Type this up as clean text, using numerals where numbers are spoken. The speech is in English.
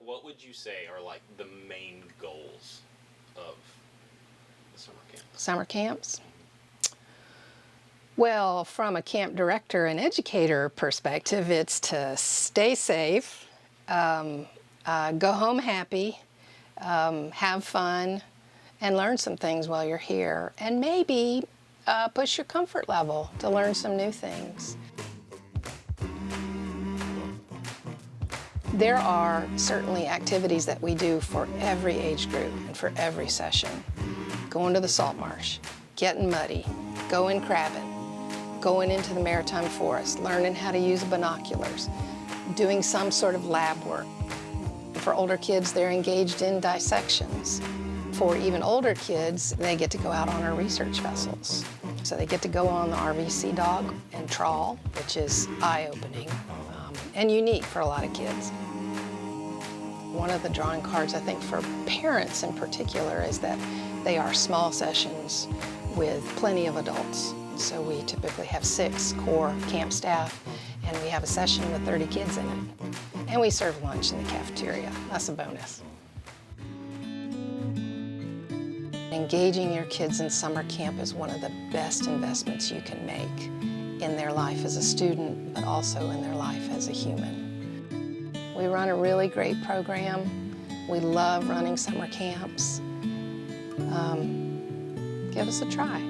What would you say are like the main goals of the summer camp? Summer camps? Well, from a camp director and educator perspective, it's to stay safe, go home happy, have fun, and learn some things while you're here, and maybe push your comfort level to learn some new things. There are certainly activities that we do for every age group and for every session. Going to the salt marsh, getting muddy, going crabbing, going into the maritime forest, learning how to use binoculars, doing some sort of lab work. For older kids, they're engaged in dissections. For even older kids, they get to go out on our research vessels. So they get to go on the RV Sea Dog and trawl, which is eye-opening and unique for a lot of kids. One of the drawing cards, I think, for parents in particular is that they are small sessions with plenty of adults. So we typically have 6 core camp staff, and we have a session with 30 kids in it. And we serve lunch in the cafeteria. That's a bonus. Engaging your kids in summer camp is one of the best investments you can make in their life as a student, but also in their life as a human. We run a really great program. We love running summer camps. Give us a try.